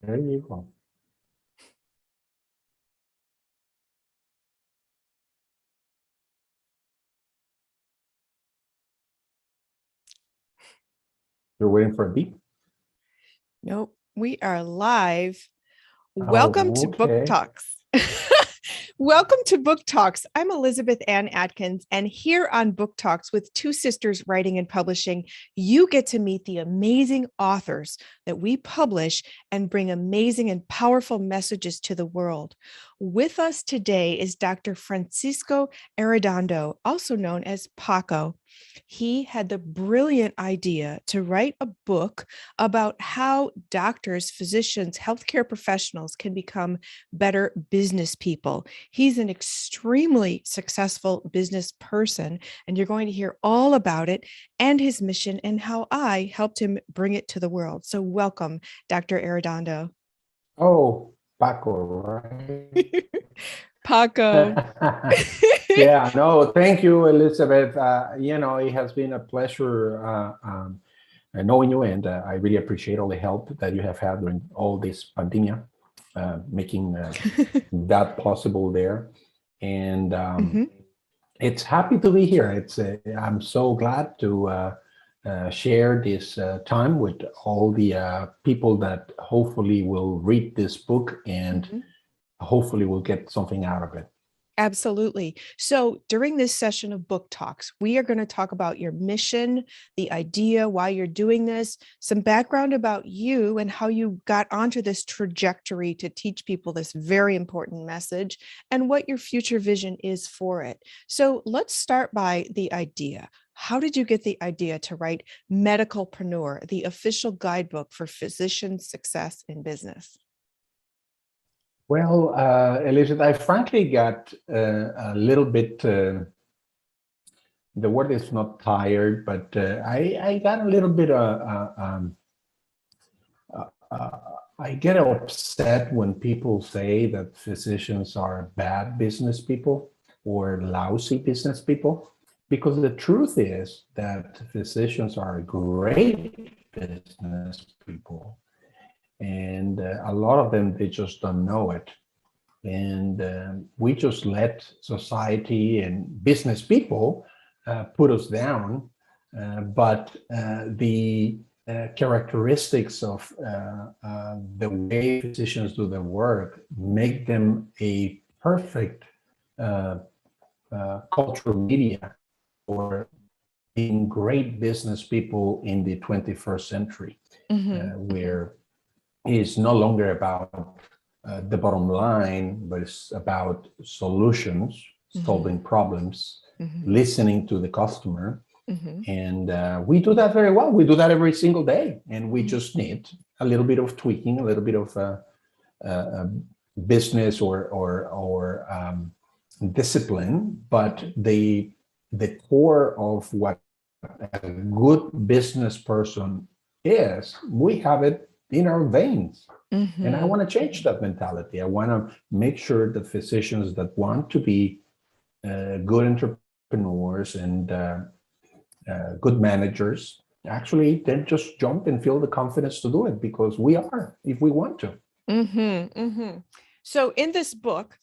There you go. You're waiting for a beep? Nope, we are live. Welcome to Book Talks. Welcome to Book Talks. I'm Elizabeth Ann Atkins, and here on Book Talks with two sisters writing and publishing, you get to meet the amazing authors that we publish and bring amazing and powerful messages to the world. With us today is Dr. Francisco Arredondo, also known as Paco. He had the brilliant idea to write a book about how doctors, physicians, healthcare professionals can become better business people. He's an extremely successful business person, and you're going to hear all about it and his mission and how I helped him bring it to the world. So welcome, Dr. Arredondo. Oh, Paco, right? Paco. Yeah, no, thank you, Elizabeth. It has been a pleasure knowing you, and I really appreciate all the help that you have had during all this pandemic, making that possible there. And it's happy to be here. I'm so glad to share this time with all the people that hopefully will read this book and hopefully we'll get something out of it. Absolutely. So during this session of Book Talks, we are going to talk about your mission, the idea, why you're doing this, some background about you and how you got onto this trajectory to teach people this very important message and what your future vision is for it. So let's start by the idea. How did you get the idea to write MedikalPreneur, the official guidebook for physician success in business? Well, Elizabeth, I frankly got a little bit, the word is not tired, but I got a little bit, I get upset when people say that physicians are bad business people or lousy business people, because the truth is that physicians are great business people. And a lot of them, they just don't know it. And we just let society and business people put us down. But the characteristics of the way physicians do their work make them a perfect cultural media for being great business people in the 21st century, where it's no longer about the bottom line, but it's about solutions, solving problems, listening to the customer. And we do that very well. We do that every single day. And we just need a little bit of tweaking, a little bit of business or discipline. But the core of what a good business person is, we have it in our veins. And I want to change that mentality. I want to make sure that physicians that want to be good entrepreneurs and good managers actually then just jump and feel the confidence to do it, because we are, if we want to. So in this book,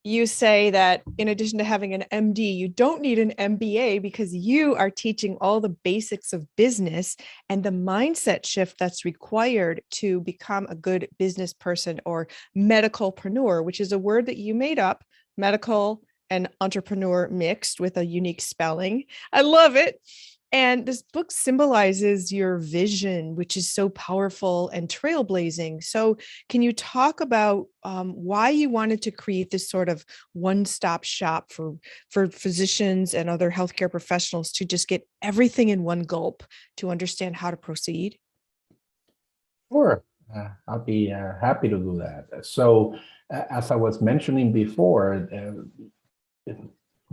you say that in addition to having an MD, you don't need an MBA because you are teaching all the basics of business and the mindset shift that's required to become a good business person, or MedikalPreneur, which is a word that you made up, medical and entrepreneur mixed with a unique spelling. I love it. And this book symbolizes your vision, which is so powerful and trailblazing. So can you talk about why you wanted to create this sort of one-stop shop for physicians and other healthcare professionals to just get everything in one gulp to understand how to proceed? Sure. I'll be happy to do that. So as I was mentioning before,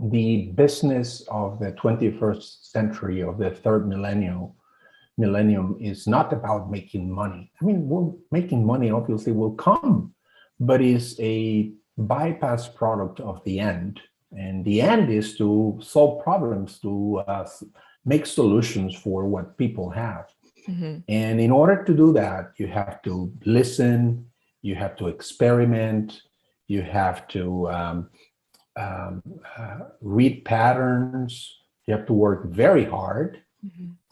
the business of the 21st century, of the third millennium is not about making money. I mean, making money obviously will come, but is a bypass product of the end. And the end is to solve problems, to make solutions for what people have. And in order to do that, you have to listen, you have to experiment, you have to read patterns, you have to work very hard.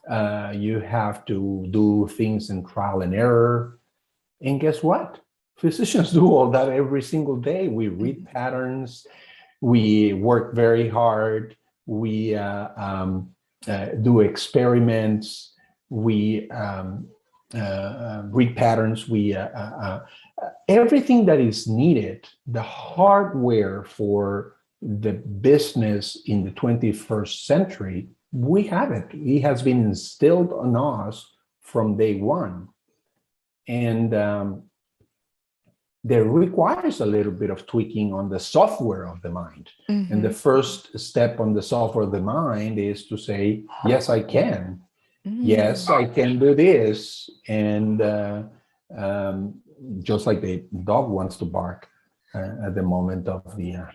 You have to do things in trial and error. And guess what? Physicians do all that every single day. We read patterns, we work very hard, we do experiments, we read patterns, we everything that is needed, the hardware for the business in the 21st century, we have it. It has been instilled on us from day one. And there requires a little bit of tweaking on the software of the mind. And the first step on the software of the mind is to say, yes, I can. Yes, I can do this. And just like the dog wants to bark at the moment of the...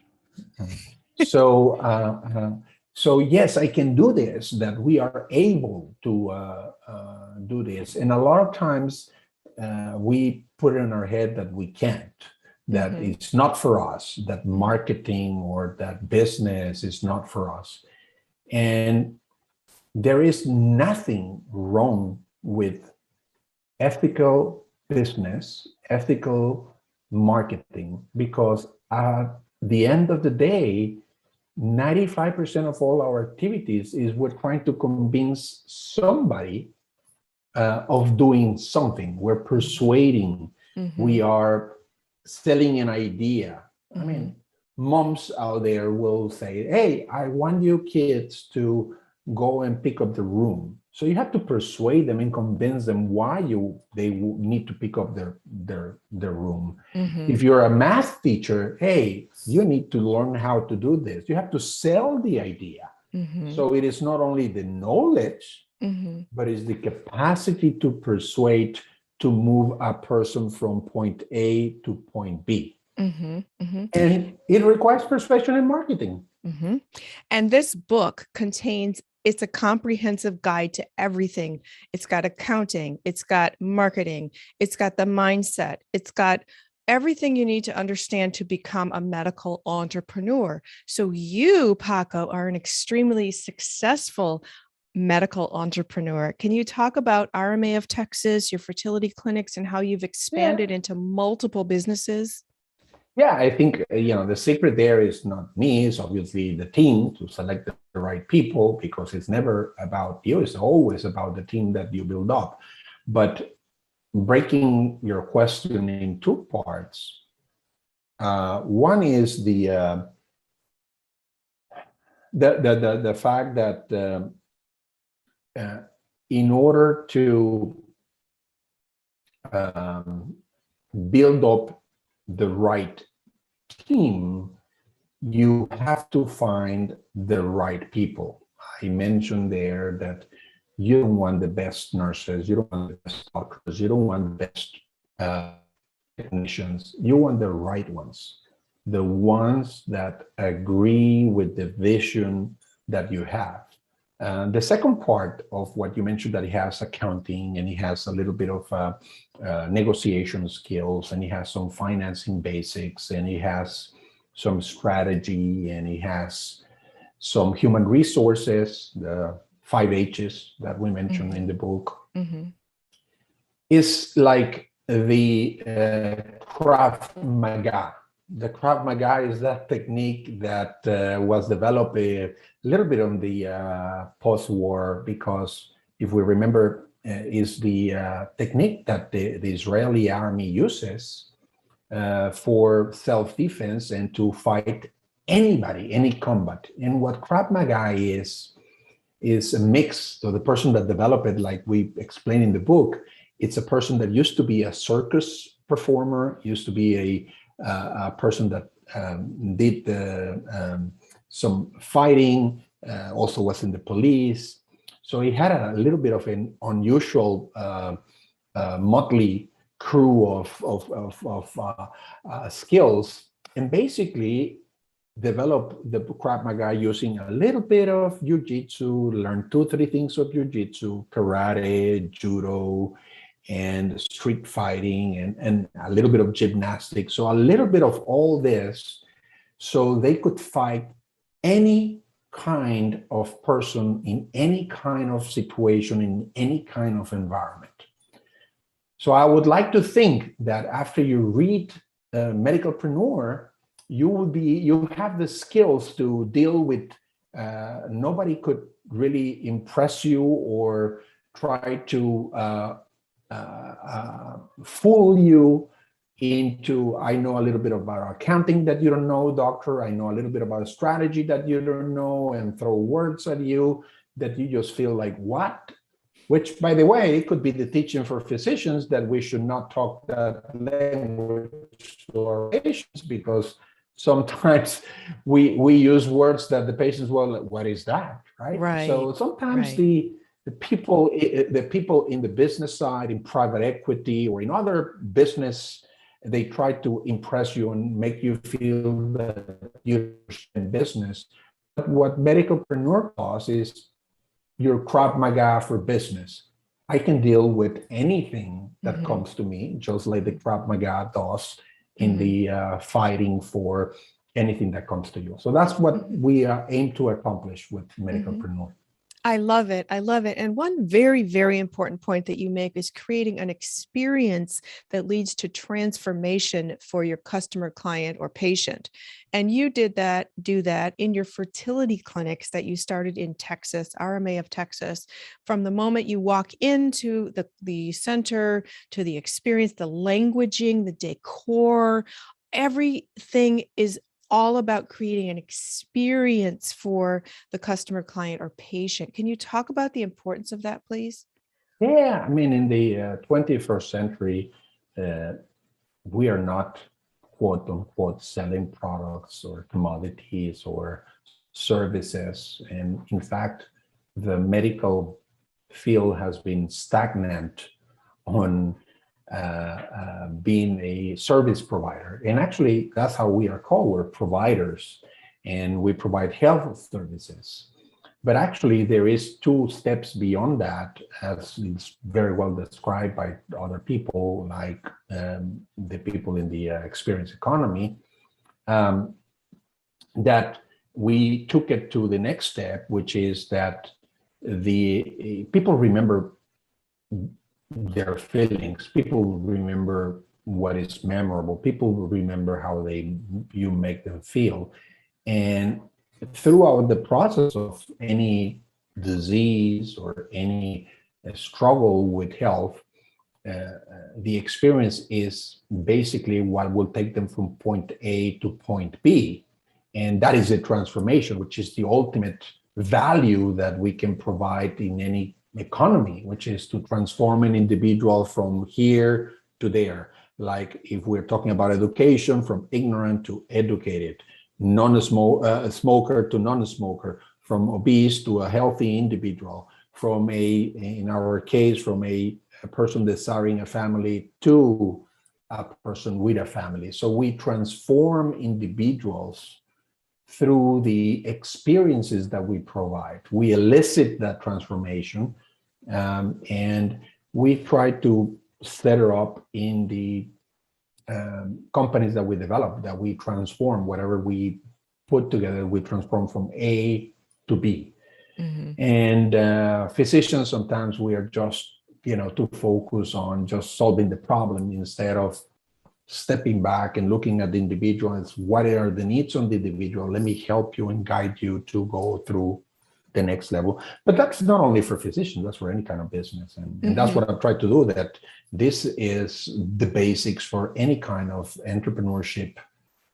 So yes, I can do this, that we are able to do this. And a lot of times we put it in our head that we can't, that it's not for us, that marketing or that business is not for us. And there is nothing wrong with ethical business, ethical marketing, because at the end of the day, 95% of all our activities is we're trying to convince somebody of doing something. We're persuading, we are selling an idea. I mean, moms out there will say, hey, I want you kids to go and pick up the room. So you have to persuade them and convince them why they need to pick up their room. If you're a math teacher, hey, you need to learn how to do this. You have to sell the idea. So it is not only the knowledge, but it's the capacity to persuade, to move a person from point A to point B. And it requires persuasion and marketing. And this book it's a comprehensive guide to everything. It's got accounting, it's got marketing, it's got the mindset, it's got everything you need to understand to become a medical entrepreneur. So you, Paco, are an extremely successful medical entrepreneur. Can you talk about RMA of Texas, your fertility clinics, and how you've expanded into multiple businesses? Yeah, I think, the secret there is not me, it's obviously the team to select the right people, because it's never about you, it's always about the team that you build up. But breaking your question in two parts, one is the fact that in order to build up the right team, you have to find the right people. I mentioned there that you don't want the best nurses, you don't want the best doctors, you don't want the best technicians, you want the right ones, the ones that agree with the vision that you have. The second part of what you mentioned, that he has accounting and he has a little bit of negotiation skills and he has some financing basics and he has some strategy and he has some human resources, the 5 H's that we mentioned in the book. Is like the Krav Maga. The Krav Maga is that technique that was developed a little bit on the post-war, because if we remember, is the technique that the Israeli army uses for self-defense and to fight anybody, any combat. And what Krav Maga is a mix. So the person that developed it, like we explain in the book, it's a person that used to be a circus performer, used to be a person that did some fighting, also was in the police. So he had a little bit of an unusual motley crew of skills, and basically developed the Krav Maga using a little bit of jiu-jitsu, learn 2-3 things of jiu-jitsu, karate, judo, and street fighting and a little bit of gymnastics. So a little bit of all this, so they could fight any kind of person in any kind of situation, in any kind of environment. So I would like to think that after you read MedikalPreneur, you have the skills to deal with nobody could really impress you or try to fool you into, I know a little bit about accounting that you don't know, doctor. I know a little bit about a strategy that you don't know, and throw words at you that you just feel like, what? Which, by the way, could be the teaching for physicians that we should not talk that language to our patients, because sometimes we use words that the patients, well, what is that, right? Right. So sometimes the people in the business side, in private equity or in other business, they try to impress you and make you feel that you're in business. But what MedikalPreneur does is your Krav Maga for business. I can deal with anything that comes to me, just like the Krav Maga does in the fighting for anything that comes to you. So that's what we aim to accomplish with MedikalPreneur. I love it. I love it. And one very, very important point that you make is creating an experience that leads to transformation for your customer, client, or patient. And you do that in your fertility clinics that you started in Texas, RMA of Texas. From the moment you walk into the center, to the experience, the languaging, the decor, everything is all about creating an experience for the customer, client, or patient. Can you talk about the importance of that, please? Yeah, I mean, in the 21st century, we are not, quote unquote, selling products or commodities or services. And in fact, the medical field has been stagnant on being a service provider. And actually, that's how we are called. We're providers, and we provide health services. But actually, there is two steps beyond that, as is very well described by other people, like the people in the experience economy, that we took it to the next step, which is that the people remember their feelings. People remember what is memorable. People remember how you make them feel. And throughout the process of any disease or any struggle with health, the experience is basically what will take them from point A to point B. And that is a transformation, which is the ultimate value that we can provide in any economy, which is to transform an individual from here to there. Like if we're talking about education, from ignorant to educated, smoker to non-smoker, from obese to a healthy individual, from in our case, from a person desiring a family to a person with a family. So we transform individuals through the experiences that we provide. We elicit that transformation, and we try to set her up in the companies that we develop, that we transform whatever we put together, we transform from A to B. And physicians, sometimes we are just, too focused on just solving the problem instead of stepping back and looking at the individual as what are the needs of the individual. Let me help you and guide you to go through the next level. But that's not only for physicians, that's for any kind of business. And that's what I've tried to do, that this is the basics for any kind of entrepreneurship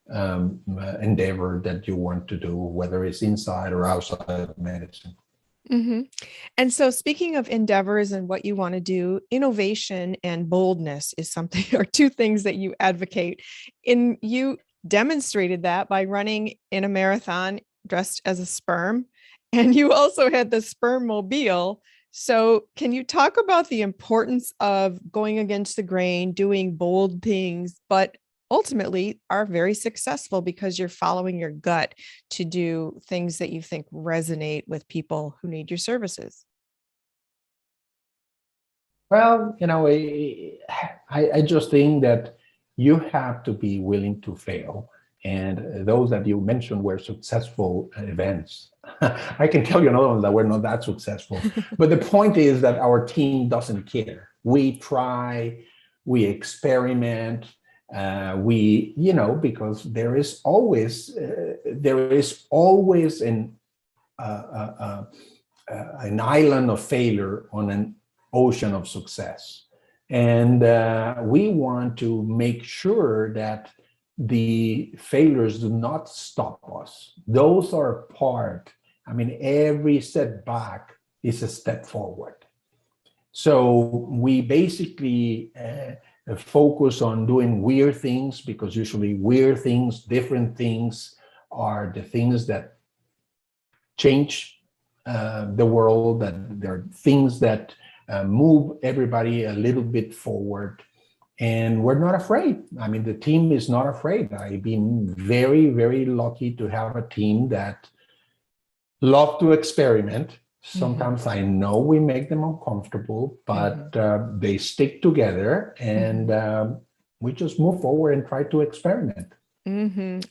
endeavor that you want to do, whether it's inside or outside of medicine. And so, speaking of endeavors and what you want to do, innovation and boldness is something, or two things that you advocate. You demonstrated that by running in a marathon dressed as a sperm, and you also had the sperm mobile. So can you talk about the importance of going against the grain, doing bold things, but ultimately are very successful because you're following your gut to do things that you think resonate with people who need your services? Well, I just think that you have to be willing to fail. And those that you mentioned were successful events. I can tell you another one that were not that successful. But the point is that our team doesn't care. We try, we experiment, because there is always an island of failure on an ocean of success. And we want to make sure that the failures do not stop us. Those are every setback is a step forward. So we basically focus on doing weird things, because usually weird things, different things are the things that change the world, that there are things that move everybody a little bit forward. And we're not afraid. The team is not afraid. I've been very, very lucky to have a team that love to experiment. Sometimes I know we make them uncomfortable, but they stick together, and we just move forward and try to experiment.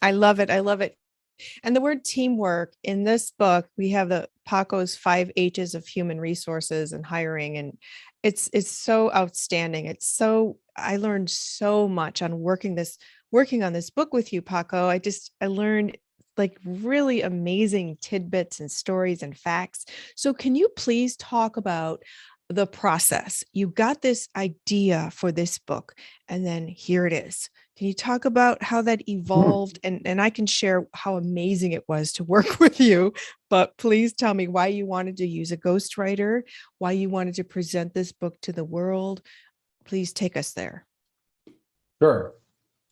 I love it. I love it. And the word teamwork in this book, we have Paco's 5 H's of human resources and hiring. And it's so outstanding. I learned so much on working on this book with you, Paco. I learned like really amazing tidbits and stories and facts. So can you please talk about the process? You got this idea for this book, and then here it is. Can you talk about how that evolved? And I can share how amazing it was to work with you, but please tell me why you wanted to use a ghostwriter, why you wanted to present this book to the world. Please take us there. Sure.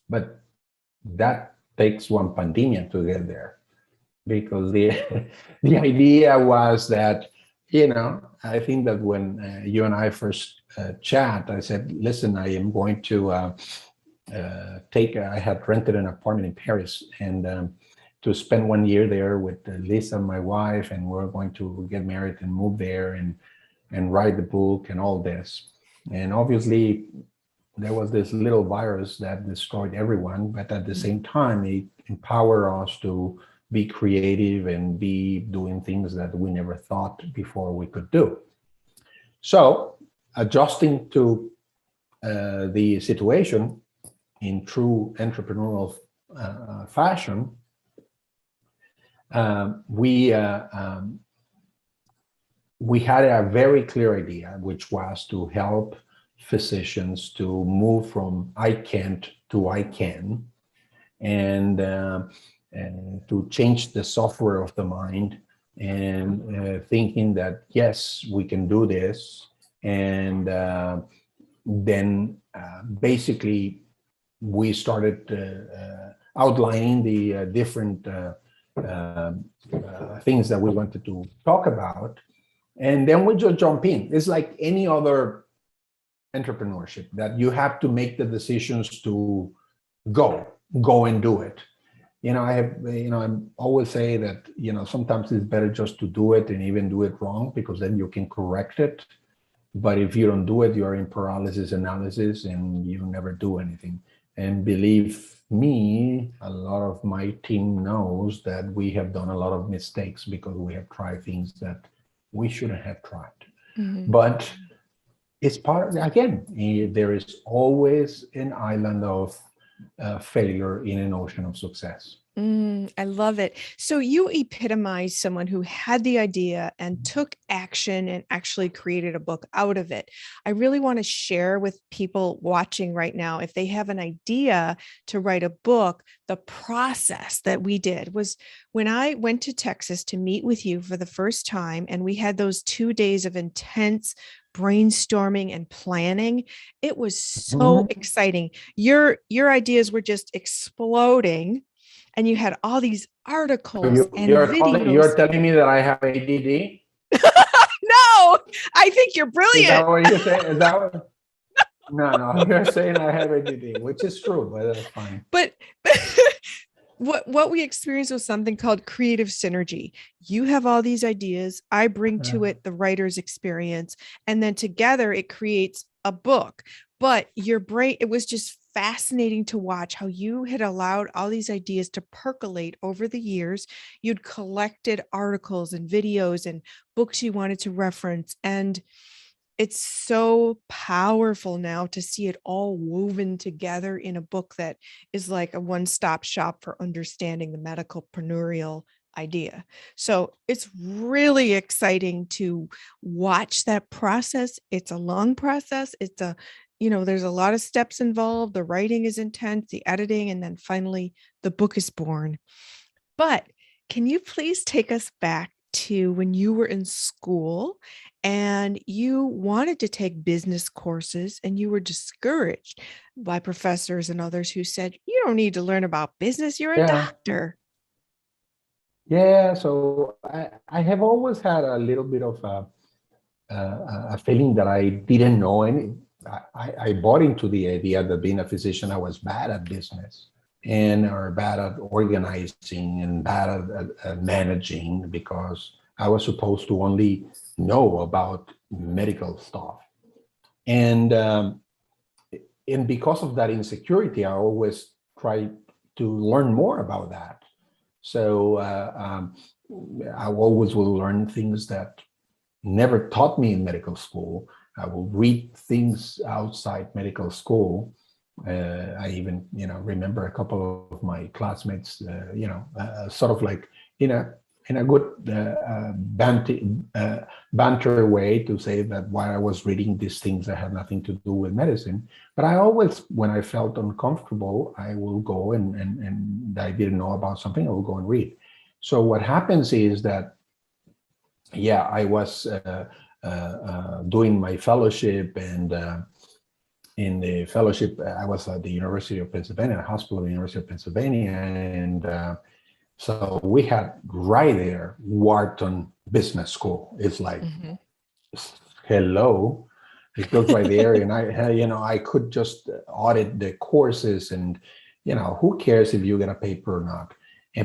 But that takes one pandemia to get there, because the idea was that, I think that when you and I first chat, I said, listen, I am going to I had rented an apartment in Paris, and to spend 1 year there with Lisa, my wife, and we're going to get married and move there and write the book and all this. And obviously there was this little virus that destroyed everyone, but at the same time, it empowered us to be creative and be doing things that we never thought before we could do. So adjusting to the situation in true entrepreneurial fashion, we had a very clear idea, which was to help physicians to move from I can't to I can, and to change the software of the mind, and thinking that, yes, we can do this. And then basically we started outlining the different things that we wanted to talk about. And then we just jump in. It's like any other entrepreneurship, that you have to make the decisions to go and do it. I always say that, sometimes it's better just to do it and even do it wrong, because then you can correct it. But if you don't do it, you're in paralysis analysis and you never do anything. And believe me, a lot of my team knows that we have done a lot of mistakes because we have tried things that we shouldn't have tried. But it's again, there is always an island of failure in an ocean of success. I love it. So you epitomize someone who had the idea and took action and actually created a book out of it. I really want to share with people watching right now, if they have an idea to write a book, the process that we did was when I went to Texas to meet with you for the first time, and we had those 2 days of intense brainstorming and planning. It was so exciting. Your ideas were just exploding. And you had all these articles and videos. You're telling me that I have ADD? No, I think you're brilliant. Is that what you're saying? No, you're saying I have ADD, which is true, but that's fine. But what we experienced was something called creative synergy. You have all these ideas, I bring to it the writer's experience, and then together it creates a book. But your brain, it was just fascinating to watch how you had allowed all these ideas to percolate over the years. You'd collected articles and videos and books you wanted to reference, and it's so powerful now to see it all woven together in a book that is like a one-stop shop for understanding the medicalpreneurial idea. So it's really exciting to watch that process. It's a long process. There's a lot of steps involved. The writing is intense, the editing, and then finally the book is born. But can you please take us back to when you were in school and you wanted to take business courses and you were discouraged by professors and others who said, you don't need to learn about business, you're a doctor. Yeah, so I have always had a little bit of a feeling that I didn't know any. I bought into the idea that being a physician, I was bad at business or bad at organizing and bad at managing, because I was supposed to only know about medical stuff. And because of that insecurity, I always tried to learn more about that. So I always will learn things that never taught me in medical school. I will read things outside medical school. I even, remember a couple of my classmates, sort of like in a good banter way to say that while I was reading these things that had nothing to do with medicine. But I always, when I felt uncomfortable, I will go and I didn't know about something, I will go and read. So what happens is that, I was doing my fellowship, and in the fellowship, I was at the University of Pennsylvania, hospital at the University of Pennsylvania, and so we had right there Wharton Business School. It's like, hello, it goes right there, and I could just audit the courses, and who cares if you get a paper or not?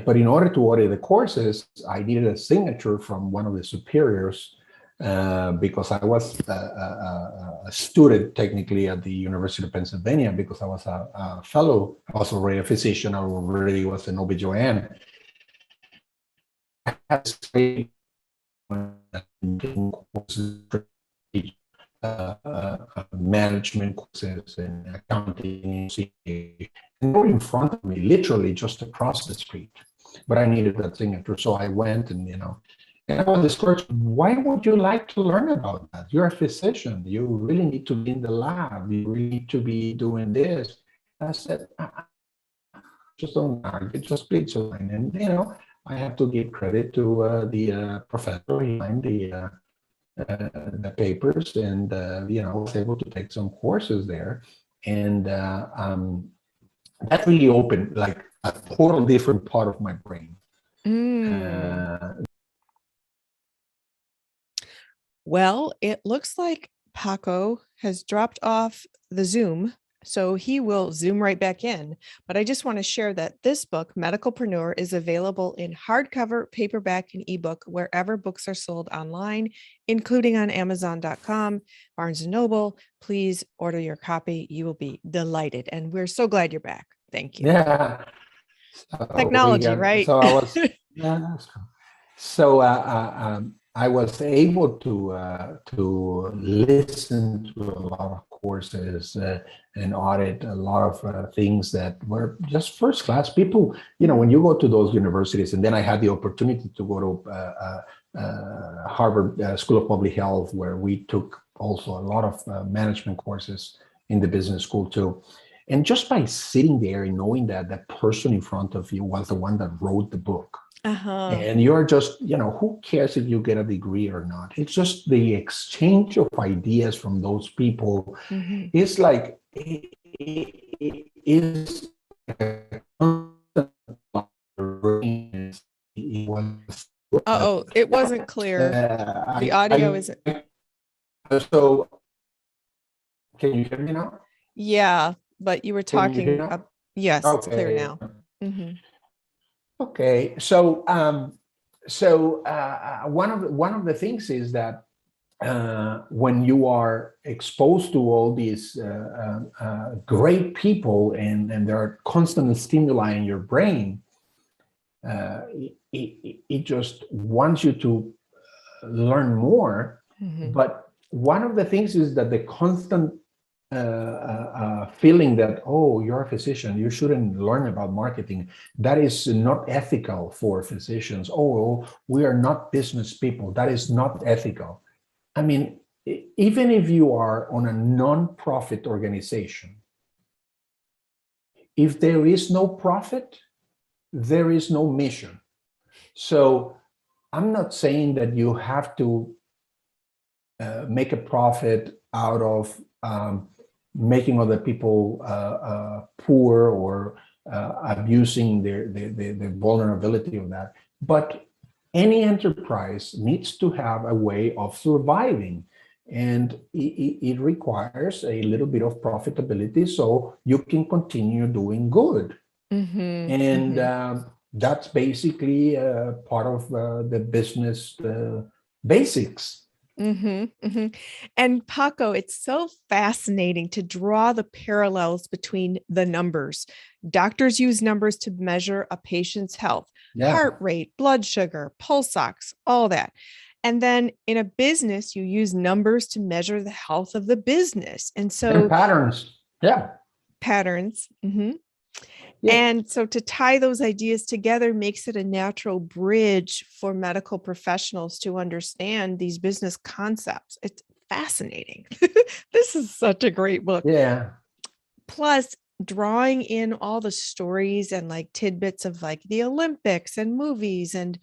But in order to audit the courses, I needed a signature from one of the superiors, because I was a student technically at the University of Pennsylvania, because I was a fellow. I was already a physician. I already was an OB/GYN. I had courses, management courses and accounting, and were in front of me, literally just across the street. But I needed that signature, so I went and and I was discouraged. Why would you like to learn about that? You're a physician. You really need to be in the lab. You really need to be doing this. I said, just don't argue, just please join. And I have to give credit to the professor behind the papers, and I was able to take some courses there, and that really opened like a total different part of my brain. Well, it looks like Paco has dropped off the Zoom, so he will Zoom right back in. But I just want to share that this book, MedikalPreneur, is available in hardcover, paperback, and ebook wherever books are sold online, including on Amazon.com, Barnes & Noble. Please order your copy. You will be delighted. And we're so glad you're back. Thank you. Yeah. Technology, right? So I was, so I was able to listen to a lot of courses and audit a lot of things that were just first class. People, when you go to those universities, and then I had the opportunity to go to Harvard School of Public Health, where we took also a lot of management courses in the business school too. And just by sitting there and knowing that that person in front of you was the one that wrote the book, and you're just, who cares if you get a degree or not? It's just the exchange of ideas from those people. It's like, it is. It wasn't clear. The audio isn't. So, can you hear me now? Yeah, but you were talking. Yes, okay. It's clear now. Okay, one of the things is that when you are exposed to all these great people and there are constant stimuli in your brain, it just wants you to learn more. Mm-hmm. But one of the things is that the constant feeling that, oh, you're a physician, you shouldn't learn about marketing. That is not ethical for physicians. Oh, we are not business people. That is not ethical. I mean, even if you are on a non-profit organization, if there is no profit, there is no mission. So I'm not saying that you have to make a profit out of making other people poor or abusing the vulnerability of that. But any enterprise needs to have a way of surviving, and it requires a little bit of profitability so you can continue doing good. Mm-hmm. And Mm-hmm. that's basically part of the business basics. Mm-hmm, mm-hmm. And Paco, it's so fascinating to draw the parallels between the numbers. Doctors use numbers to measure a patient's health, heart rate, blood sugar, pulse ox, all that. And then in a business, you use numbers to measure the health of the business. And so patterns. Patterns. Mm-hmm. Yeah. And so to tie those ideas together makes it a natural bridge for medical professionals to understand these business concepts. It's fascinating. This is such a great book. Yeah. Plus, drawing in all the stories and like tidbits of like the Olympics and movies and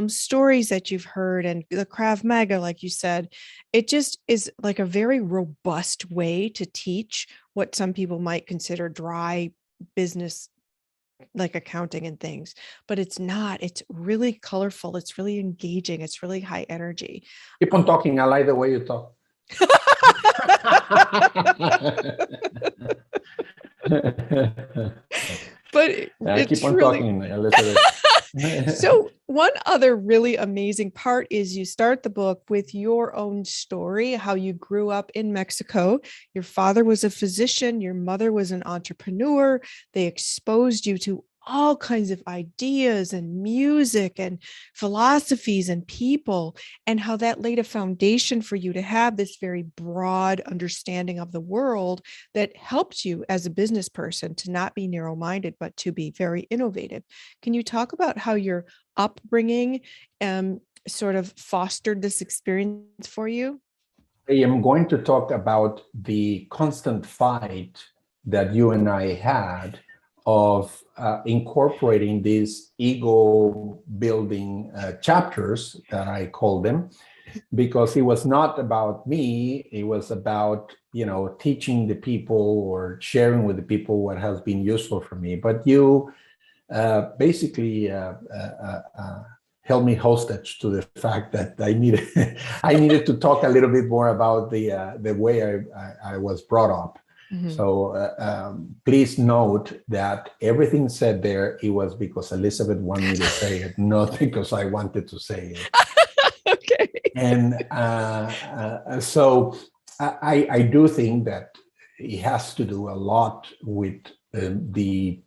stories that you've heard and the Krav Maga, like you said, it just is like a very robust way to teach what some people might consider dry business, like accounting and things, but it's not. It's really colorful. It's really engaging. It's really high energy. Keep on talking. I like the way you talk. But keep on talking, Elizabeth. So one other really amazing part is you start the book with your own story, how you grew up in Mexico. Your father was a physician. Your mother was an entrepreneur. They exposed you to all kinds of ideas and music and philosophies and people, and how that laid a foundation for you to have this very broad understanding of the world that helped you as a business person to not be narrow-minded, but to be very innovative. Can you talk about how your upbringing sort of fostered this experience for you? I am going to talk about the constant fight that you and I had of incorporating these ego building chapters, that I call them, because it was not about me. It was about, teaching the people or sharing with the people what has been useful for me. But you basically held me hostage to the fact that I needed to talk a little bit more about the way I was brought up. Mm-hmm. So please note that everything said there, it was because Elizabeth wanted me to say it, not because I wanted to say it. Okay. And so I do think that it has to do a lot with the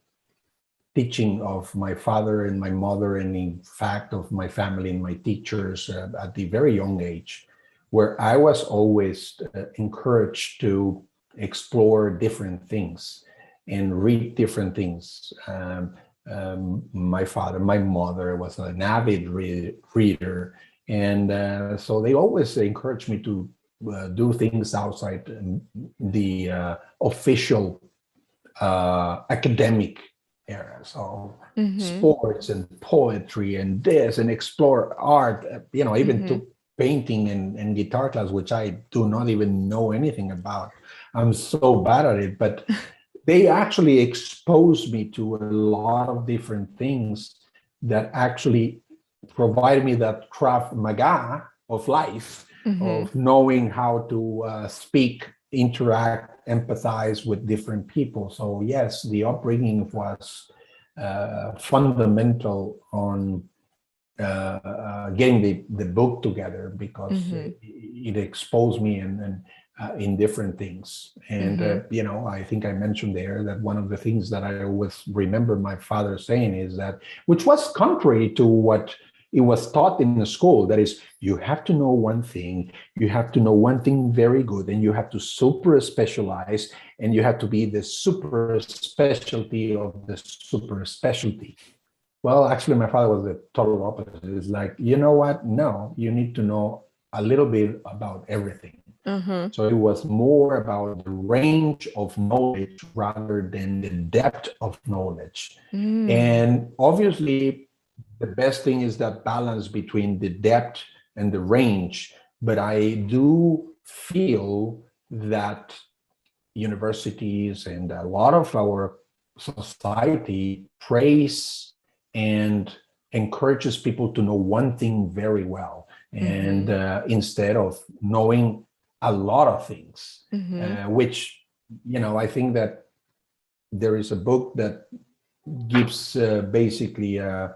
teaching of my father and my mother, and in fact of my family and my teachers at the very young age, where I was always encouraged to explore different things and read different things. My father, my mother was an avid reader, and so they always encouraged me to do things outside the official academic era. So sports and poetry and this, and explore art, even took painting and guitar class, which I do not even know anything about. I'm so bad at it, but they actually exposed me to a lot of different things that actually provide me that Krav Maga of life, of knowing how to speak, interact, empathize with different people. So yes, the upbringing was fundamental on getting the book together, because it exposed me and in different things. And, I think I mentioned there that one of the things that I always remember my father saying is that, which was contrary to what it was taught in the school, that is, you have to know one thing, you have to know one thing very good, and you have to super specialize, and you have to be the super specialty of the super specialty. Well, actually, my father was the total opposite. It's like, you know what? No, you need to know a little bit about everything. So it was more about the range of knowledge rather than the depth of knowledge. And obviously, the best thing is that balance between the depth and the range. But I do feel that universities and a lot of our society praise and encourages people to know one thing very well, and instead of knowing a lot of things, which, I think that there is a book that gives basically the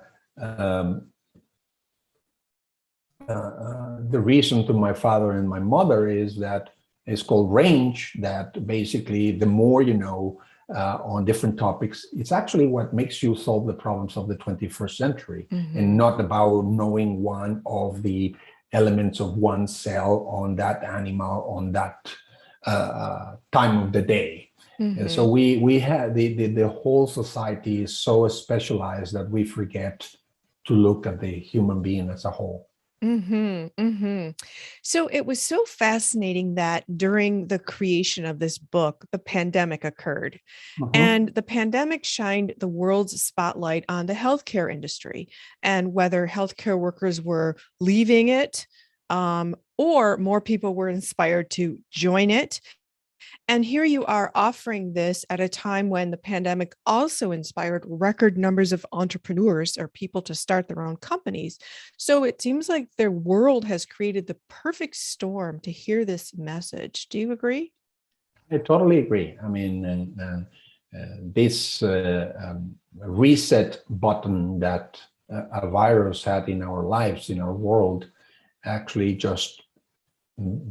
reason to my father and my mother is that it's called Range, that basically the more you know on different topics, it's actually what makes you solve the problems of the 21st century, and not about knowing one of the elements of one cell on that animal on that time of the day. And so we have the whole society is so specialized that we forget to look at the human being as a whole. So it was so fascinating that during the creation of this book, the pandemic occurred, and the pandemic shined the world's spotlight on the healthcare industry, and whether healthcare workers were leaving it, or more people were inspired to join it. And here you are offering this at a time when the pandemic also inspired record numbers of entrepreneurs or people to start their own companies. So it seems like their world has created the perfect storm to hear this message. Do you agree? I totally agree. I mean, this reset button that a virus had in our lives, in our world, actually just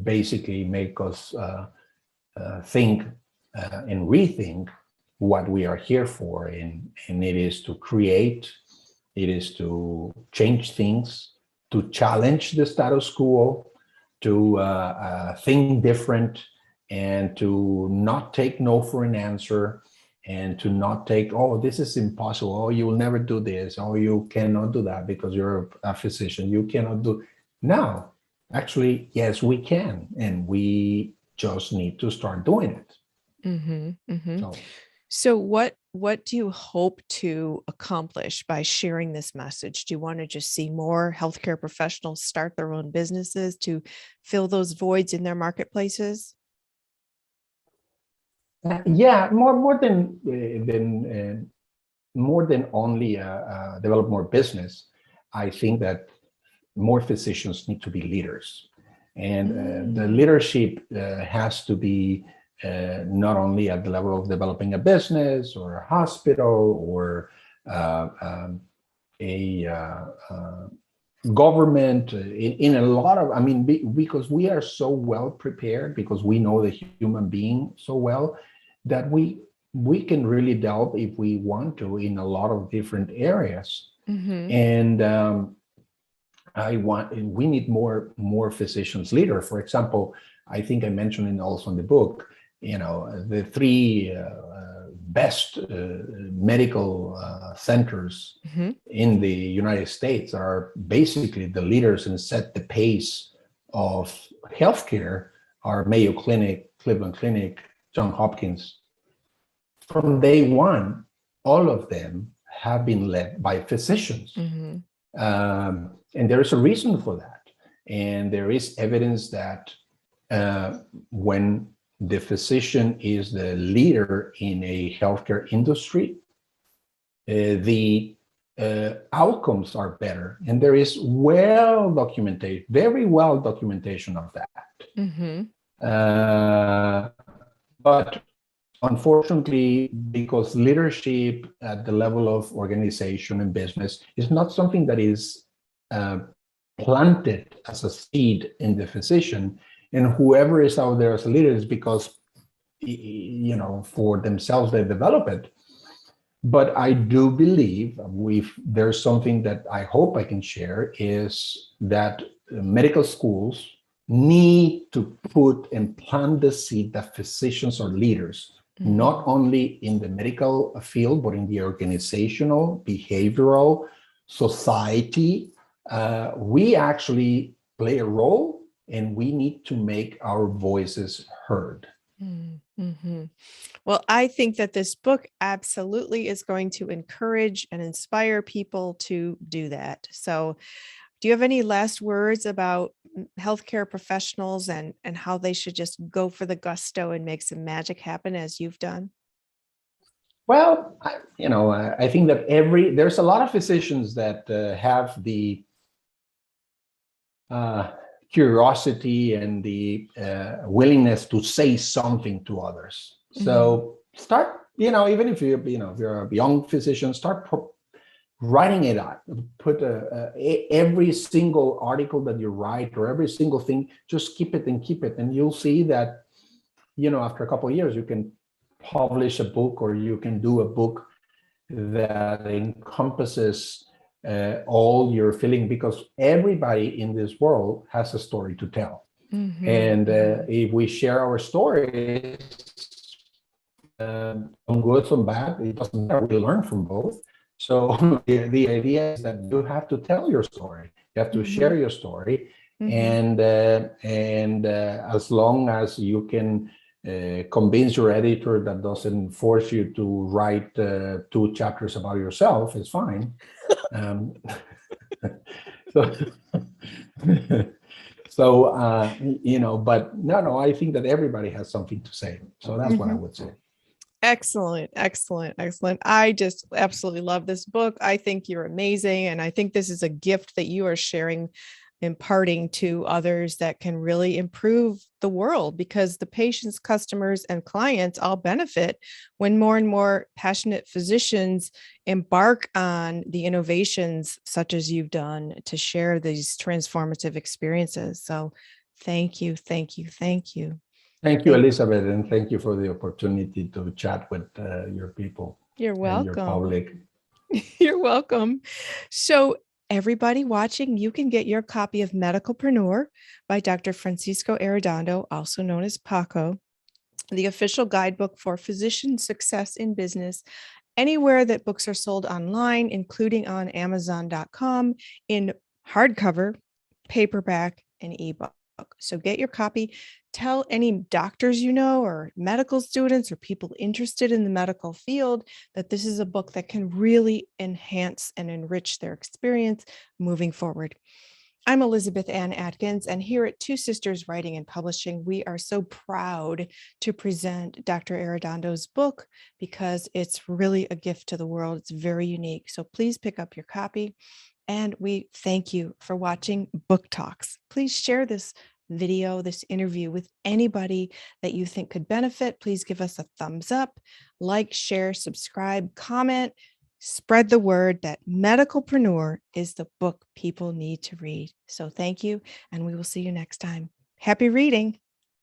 basically make us think and rethink what we are here for, and it is to create, it is to change things, to challenge the status quo, to think different, and to not take no for an answer, and to not take, oh, this is impossible, oh, you will never do this, oh, you cannot do that because you're a physician, you cannot do. No, actually, yes, we can, and we just need to start doing it. So what do you hope to accomplish by sharing this message? Do you want to just see more healthcare professionals start their own businesses to fill those voids in their marketplaces? Yeah, more than only develop more business. I think that more physicians need to be leaders. And the leadership has to be not only at the level of developing a business or a hospital or a government, in a lot of, I mean, because we are so well prepared, because we know the human being so well, that we can really delve, if we want to, in a lot of different areas. And we need more physicians leader. For example, I think I mentioned it also in the book, the three best medical centers in the United States are basically the leaders and set the pace of healthcare are Mayo Clinic, Cleveland Clinic, Johns Hopkins. From day one, all of them have been led by physicians. And there is a reason for that. And there is evidence that when the physician is the leader in a healthcare industry, the outcomes are better. And there is very well documentation of that. But unfortunately, because leadership at the level of organization and business is not something that is planted as a seed in the physician, and whoever is out there as a leader is because, for themselves they develop it. But I do believe there's something that I hope I can share, is that medical schools need to put and plant the seed that physicians are leaders, not only in the medical field, but in the organizational, behavioral, society. We actually play a role, and we need to make our voices heard. Mm-hmm. Well, I think that this book absolutely is going to encourage and inspire people to do that. So, do you have any last words about healthcare professionals and how they should just go for the gusto and make some magic happen as you've done? Well, I think that there's a lot of physicians that have the curiosity and the willingness to say something to others. So start, even if you're a young physician, start writing it out. Put every single article that you write, or every single thing, just keep it, and you'll see that, after a couple of years, you can publish a book, or you can do a book that encompasses all your feeling, because everybody in this world has a story to tell. And if we share our stories, some good, some bad, it doesn't matter. We learn from both. So the idea is that you have to tell your story. You have to share your story, and as long as you can convince your editor that doesn't force you to write 2 chapters about yourself, it's fine. But no, I think that everybody has something to say. So that's what I would say. Excellent. I just absolutely love this book. I think you're amazing. And I think this is a gift that you are sharing, imparting to others, that can really improve the world, because the patients, customers, and clients all benefit when more and more passionate physicians embark on the innovations such as you've done to share these transformative experiences. So thank you. Thank you, Elizabeth, and thank you for the opportunity to chat with your people. You're welcome. And your public. You're welcome. So everybody watching, you can get your copy of MedikalPreneur by Dr. Francisco Arredondo, also known as Paco, the official guidebook for physician success in business, anywhere that books are sold online, including on Amazon.com, in hardcover, paperback, and ebook. So get your copy. Tell any doctors or medical students or people interested in the medical field that this is a book that can really enhance and enrich their experience moving forward. I'm Elizabeth Ann Atkins, and here at Two Sisters Writing and Publishing, we are so proud to present Dr. Arredondo's book, because it's really a gift to the world. It's very unique. So please pick up your copy. And we thank you for watching Book Talks. Please share this video, this interview, with anybody that you think could benefit. Please give us a thumbs up, like, share, subscribe, comment, spread the word that MedikalPreneur is the book people need to read. So thank you, and we will see you next time. Happy reading.